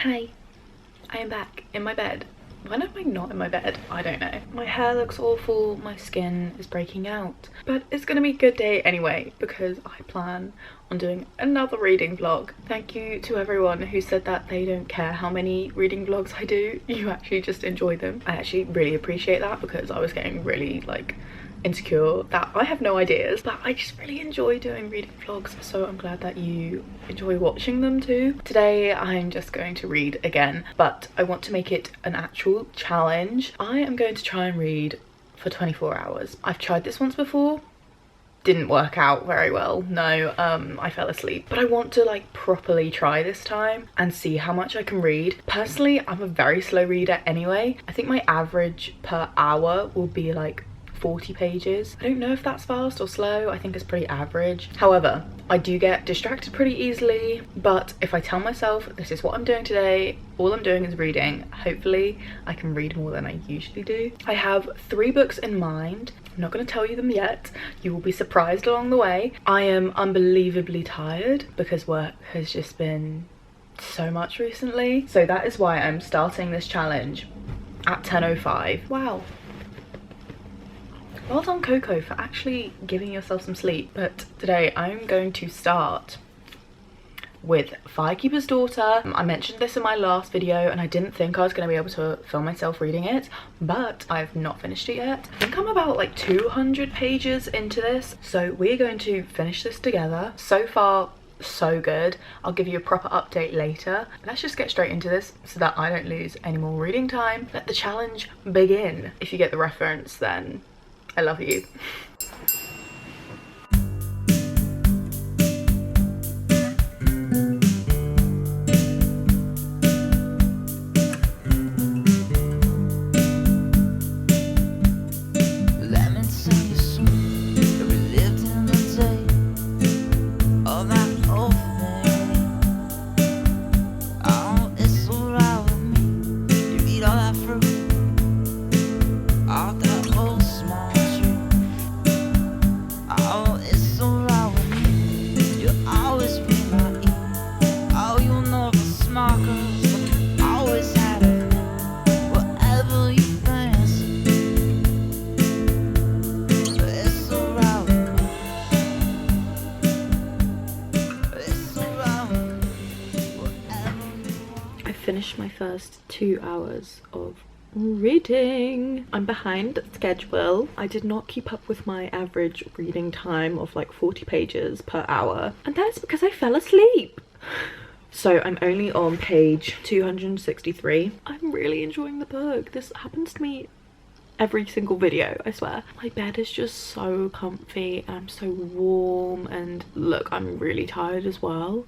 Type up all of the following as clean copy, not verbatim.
Hi, I am back in my bed. When am I not in my bed? I don't know. My hair looks awful, my skin is breaking out, but it's gonna be a good day anyway because I plan on doing another reading vlog. Thank you to everyone who said that they don't care how many reading vlogs I do, you actually just enjoy them. I actually really appreciate that because I was getting really like insecure that I have no ideas, but I just really enjoy doing reading vlogs, so I'm glad that you enjoy watching them too. Today I'm just going to read again, but I want to make it an actual challenge. I am going to try and read for 24 hours. I've tried this once before, didn't work out very well. No, I fell asleep, but I want to like properly try this time and see how much I can read. Personally, I'm a very slow reader anyway. I think my average per hour will be like 40 pages. I don't know if that's fast or slow. I think it's pretty average. However, I do get distracted pretty easily, but if I tell myself this is what I'm doing today, all I'm doing is reading, hopefully I can read more than I usually do. I have 3 books in mind. I'm not going to tell you them yet. You will be surprised along the way. I am unbelievably tired because work has just been so much recently. So that is why I'm starting this challenge at 10:05. Wow. Well done, Coco, for actually giving yourself some sleep. But today I'm going to start with Firekeeper's Daughter. I mentioned this in my last video and I didn't think I was going to be able to film myself reading it, but I've not finished it yet. I think I'm about like 200 pages into this, so we're going to finish this together. So far, so good. I'll give you a proper update later. Let's just get straight into this so that I don't lose any more reading time. Let the challenge begin. If you get the reference, then I love you. Finished my first 2 hours of reading. I'm behind schedule. I did not keep up with my average reading time of like 40 pages per hour, and that is because I fell asleep. So I'm only on page 263. I'm really enjoying the book. This happens to me every single video, I swear. My bed is just so comfy and I'm so warm, and look, I'm really tired as well.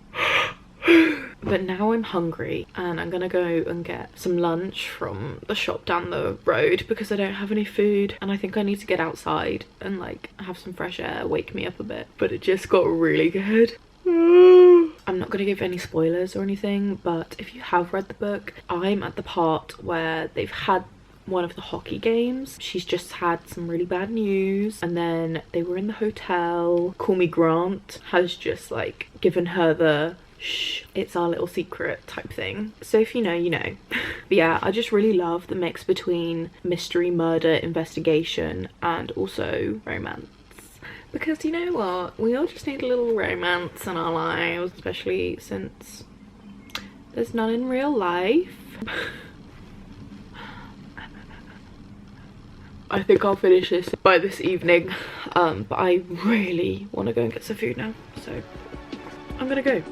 But now I'm hungry and I'm gonna go and get some lunch from the shop down the road because I don't have any food, and I think I need to get outside and like have some fresh air, wake me up a bit. But it just got really good. I'm not gonna give any spoilers or anything, but if you have read the book, I'm at the part where they've had one of the hockey games. She's just had some really bad news, and then they were in the hotel. Call Me Grant has just like given her the shh, it's our little secret type thing. So if you know, you know. But yeah, I just really love the mix between mystery, murder, investigation, and also romance. Because you know what? We all just need a little romance in our lives, especially since there's none in real life. I think I'll finish this by this evening, but I really want to go and get some food now, so I'm gonna go.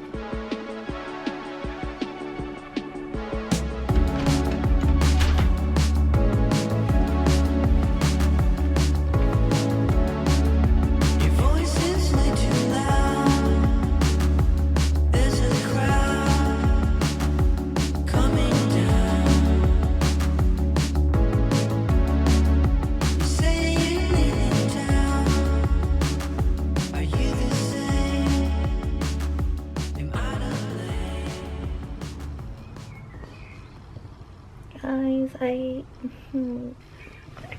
Guys, I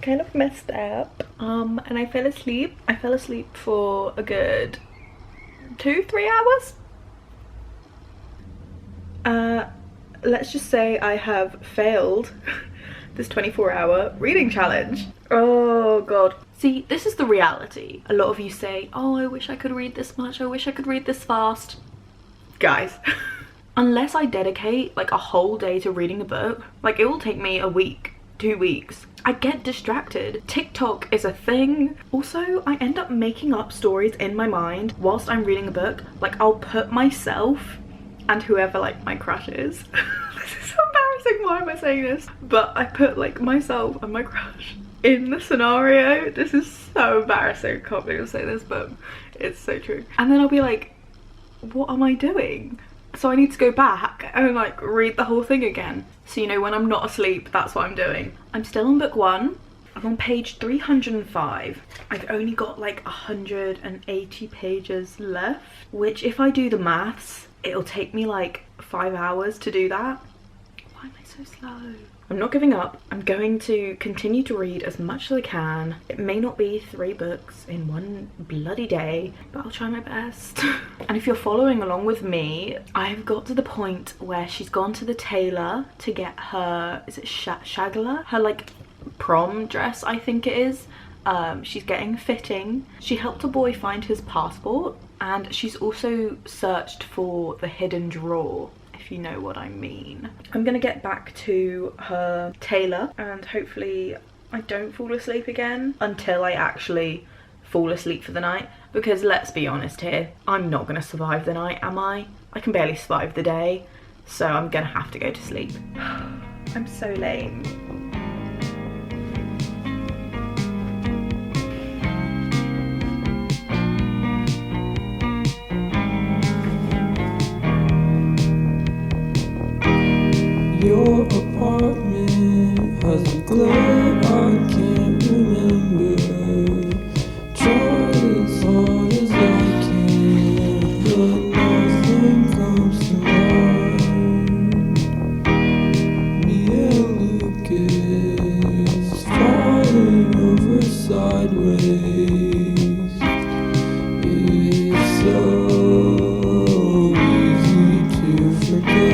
kind of messed up and I fell asleep. I fell asleep for a good 2-3 hours. let's just say I have failed this 24-hour reading challenge. Oh god. See, this is the reality. A lot of you say, oh, I wish I could read this much, I wish I could read this fast. Guys, unless I dedicate like a whole day to reading a book, like it will take me a week, 2 weeks. I get distracted. TikTok is a thing. Also, I end up making up stories in my mind whilst I'm reading a book. Like I'll put myself and whoever like my crush is. This is so embarrassing, why am I saying this? But I put like myself and my crush in the scenario. This is so embarrassing, I can't believe I say this, but it's so true. And then I'll be like, what am I doing? So I need to go back and like read the whole thing again. So you know, when I'm not asleep, that's what I'm doing. I'm still on book 1. I'm on page 305. I've only got like 180 pages left, which if I do the maths, it'll take me like 5 hours to do that. Why am I so slow? I'm not giving up. I'm going to continue to read as much as I can. It may not be 3 books in one bloody day, but I'll try my best. And if you're following along with me, I've got to the point where she's gone to the tailor to get her, is it shagla? Her like prom dress, I think it is. She's getting fitting. She helped a boy find his passport, and she's also searched for the hidden drawer, if you know what I mean. I'm gonna get back to her tailor and hopefully I don't fall asleep again until I actually fall asleep for the night, because let's be honest here, I'm not gonna survive the night, am I? I can barely survive the day, so I'm gonna have to go to sleep. I'm so lame. Your apartment has a glow I can't remember. Tried as hard as I can, but nothing comes to mind. Me and Lucas falling over sideways. It's so easy to forget.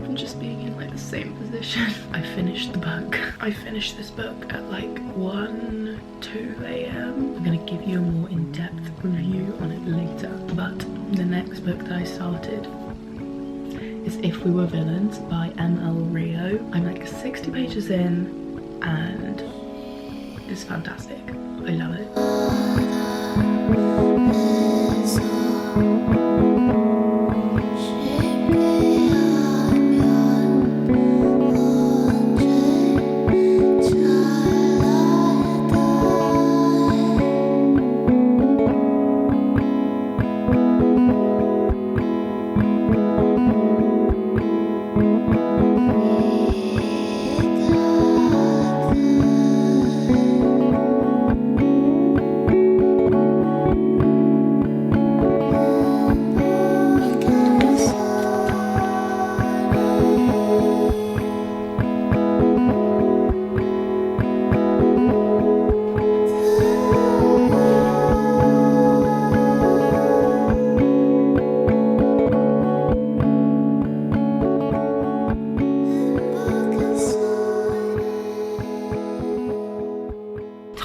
I'm just being in like the same position. I finished the book. I finished this book at like 1, 2 a.m. I'm gonna give you a more in-depth review on it later. But the next book that I started is If We Were Villains by M.L. Rio. I'm like 60 pages in and it's fantastic. I love it.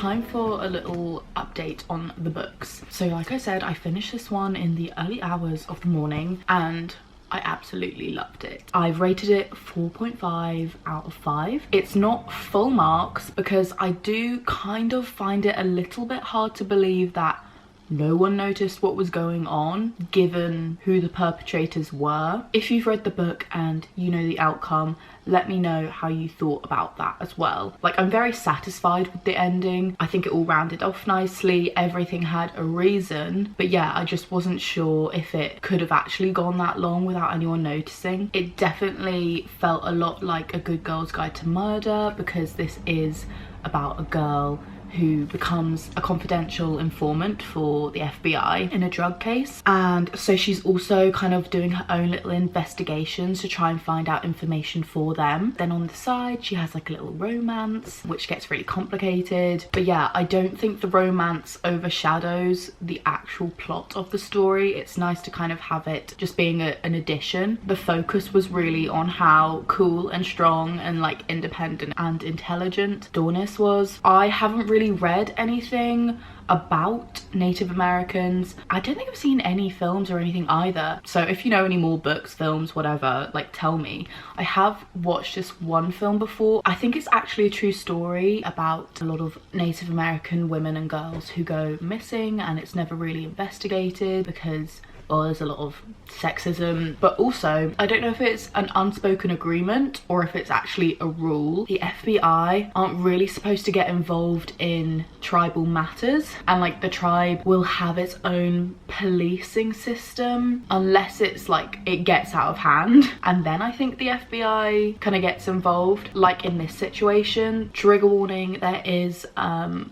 time for a little update on the books. So like I said, I finished this one in the early hours of the morning and I absolutely loved it. I've rated it 4.5 out of 5. It's not full marks because I do kind of find it a little bit hard to believe that no one noticed what was going on given who the perpetrators were. If you've read the book and you know the outcome, let me know how you thought about that as well. Like, I'm very satisfied with the ending. I think it all rounded off nicely. Everything had a reason. But yeah, I just wasn't sure if it could have actually gone that long without anyone noticing. It definitely felt a lot like A Good Girl's Guide to Murder because this is about a girl who becomes a confidential informant for the FBI in a drug case. And so she's also kind of doing her own little investigations to try and find out information for them. Then on the side, she has like a little romance, which gets really complicated. But yeah, I don't think the romance overshadows the actual plot of the story. It's nice to kind of have it just being an addition. The focus was really on how cool and strong and like independent and intelligent Dornis was. I haven't really read anything about Native Americans. I don't think I've seen any films or anything either. So if you know any more books, films, whatever, like tell me. I have watched this one film before. I think it's actually a true story about a lot of Native American women and girls who go missing and it's never really investigated because, well, there's a lot of sexism, but also I don't know if it's an unspoken agreement or if it's actually a rule. The FBI aren't really supposed to get involved in tribal matters, and like the tribe will have its own policing system unless it's like it gets out of hand, and then I think the FBI kind of gets involved. Like in this situation, trigger warning, there is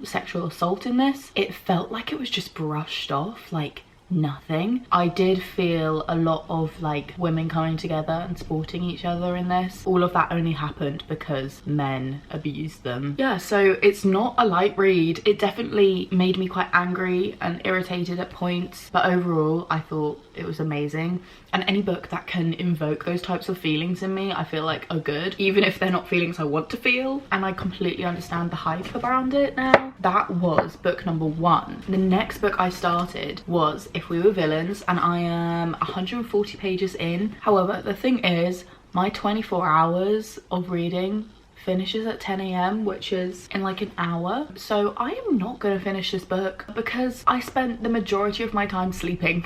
sexual assault in this. It felt like it was just brushed off like nothing. I did feel a lot of like women coming together and supporting each other in this. All of that only happened because men abused them. Yeah, so it's not a light read. It definitely made me quite angry and irritated at points, but overall I thought it was amazing. And any book that can invoke those types of feelings in me, I feel like are good, even if they're not feelings I want to feel. And I completely understand the hype around it now. That was book number 1. The next book I started was If We Were Villains, and I am 140 pages in. However, the thing is, my 24 hours of reading finishes at 10 AM, which is in like an hour. So I am not gonna finish this book because I spent the majority of my time sleeping.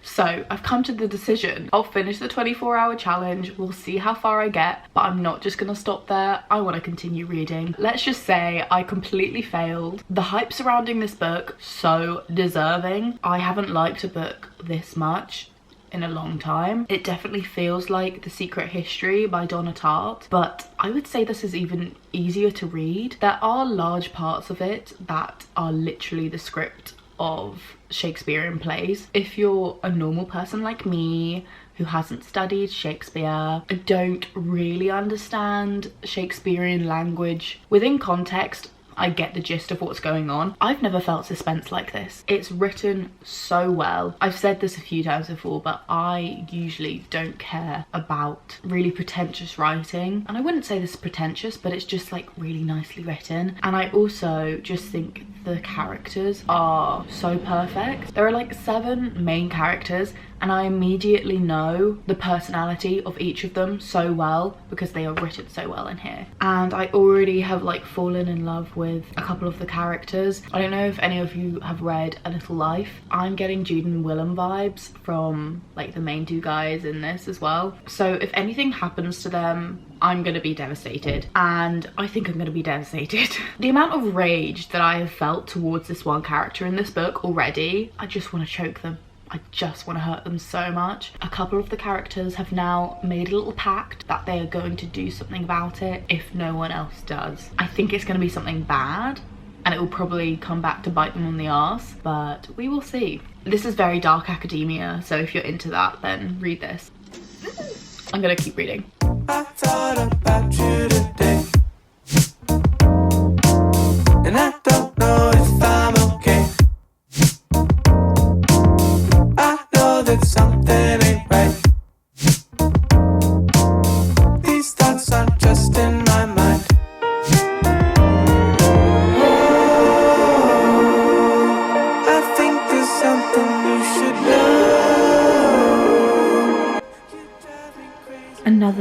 So I've come to the decision, I'll finish the 24-hour challenge, we'll see how far I get, but I'm not just gonna stop there. I want to continue reading. Let's just say I completely failed. The hype surrounding this book, so deserving. I haven't liked a book this much in a long time. It definitely feels like The Secret History by Donna Tartt, but I would say this is even easier to read. There are large parts of it that are literally the script of Shakespearean plays. If you're a normal person like me who hasn't studied Shakespeare, don't really understand Shakespearean language within context, I get the gist of what's going on. I've never felt suspense like this. It's written so well. I've said this a few times before, but I usually don't care about really pretentious writing. And I wouldn't say this is pretentious, but it's just like really nicely written. And I also just think the characters are so perfect. There are like 7 main characters and I immediately know the personality of each of them so well because they are written so well in here. And I already have like fallen in love with a couple of the characters. I don't know if any of you have read A Little Life. I'm getting Jude and Willem vibes from like the main 2 guys in this as well. So if anything happens to them, I'm gonna be devastated, and I think I'm gonna be devastated. The amount of rage that I have felt towards this one character in this book already, I just want to choke them. I just want to hurt them so much. A couple of the characters have now made a little pact that they are going to do something about it if no one else does. I think it's going to be something bad and it will probably come back to bite them on the arse, but we will see. This is very dark academia, so if you're into that, then read this. I'm gonna keep reading. I thought about you today, and I don't know if I'm okay. I know that something ain't right. These thoughts aren't just in my mind. Oh,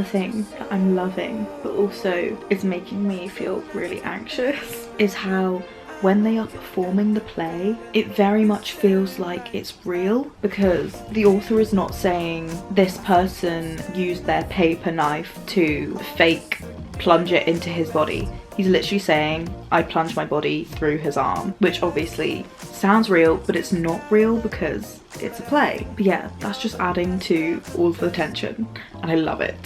Another thing that I'm loving, but also is making me feel really anxious, is how when they are performing the play, it very much feels like it's real, because the author is not saying this person used their paper knife to fake plunge it into his body. He's literally saying, I plunged my body through his arm, which obviously sounds real, but it's not real because it's a play. But yeah, that's just adding to all of the tension, and I love it.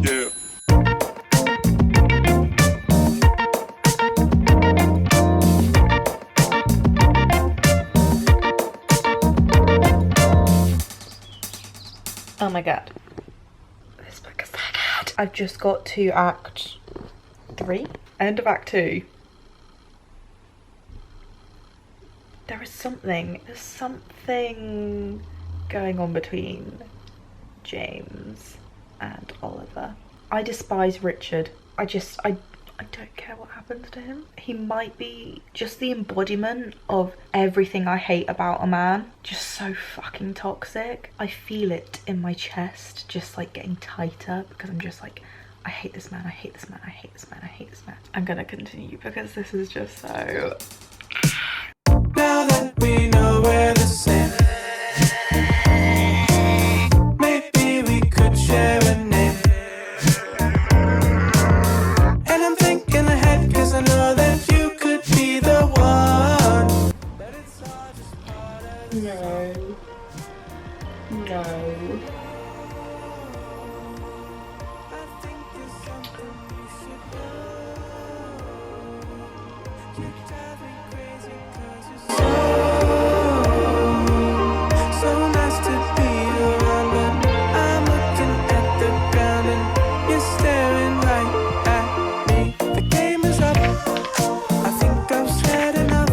Yeah. Oh my god, this book is so good. I've just got to Act 3, end of Act 2. There's something going on between James and Oliver. I despise Richard. I don't care what happens to him. He might be just the embodiment of everything I hate about a man. Just so fucking toxic. I feel it in my chest, just like getting tighter, because I'm just like, I hate this man, I hate this man, I hate this man, I hate this man. I'm gonna continue because this is just so... Now that we know we're the same, maybe we could share a name. And I'm thinking ahead, cause I know that you could be the one. But it's all just part of the No. No. I think there's something you should know. You drive me crazy cause you're so nice to be around. But I'm looking at the ground and you're staring right at me. The game is up, I think I've said enough.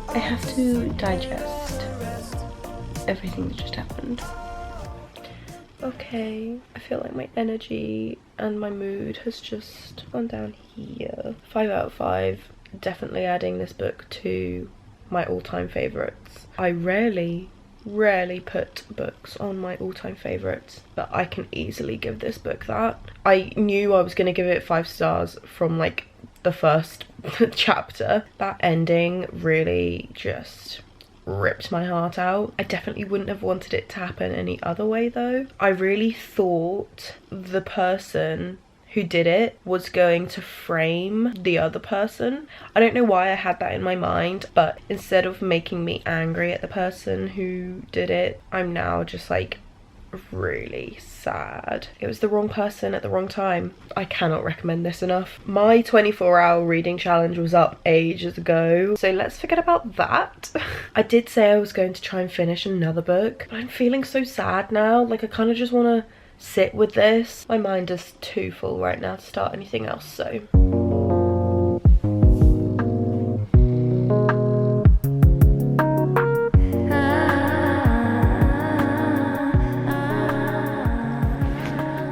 I have to digest everything that just happened. Okay, I feel like my energy and my mood has just gone down here. 5 out of 5, definitely adding this book to my all-time favourites. I rarely put books on my all-time favourites, but I can easily give this book that. I knew I was going to give it 5 stars from like the first chapter. That ending really just ripped my heart out. I definitely wouldn't have wanted it to happen any other way though. I really thought the person who did it was going to frame the other person. I don't know why I had that in my mind, but instead of making me angry at the person who did it, I'm now just like really sad. It was the wrong person at the wrong time. I cannot recommend this enough. My 24-hour reading challenge was up ages ago, so let's forget about that. I did say I was going to try and finish another book, but I'm feeling so sad now. Like I kind of just want to sit with this. My mind is too full right now to start anything else, so...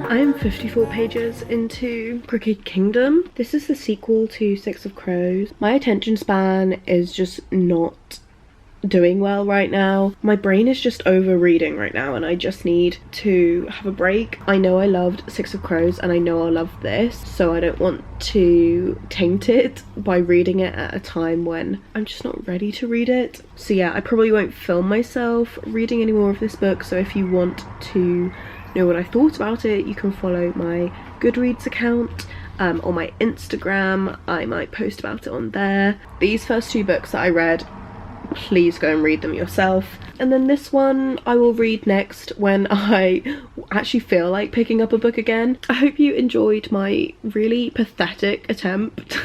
I am 54 pages into Crooked Kingdom. This is the sequel to Six of Crows. My attention span is just not doing well right now. My brain is just over reading right now and I just need to have a break. I know I loved Six of Crows and I know I'll love this, so I don't want to taint it by reading it at a time when I'm just not ready to read it. So yeah, I probably won't film myself reading any more of this book, so if you want to know what I thought about it, you can follow my Goodreads account or my Instagram. I might post about it on there. These first 2 books that I read, please go and read them yourself. And then this one I will read next when I actually feel like picking up a book again. I hope you enjoyed my really pathetic attempt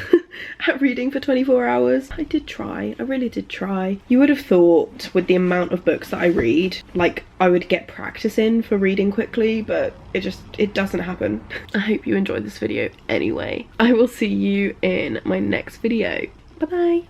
at reading for 24 hours. I did try, I really did try. You would have thought with the amount of books that I read, like I would get practice in for reading quickly, but it doesn't happen. I hope you enjoyed this video anyway. I will see you in my next video. Bye bye.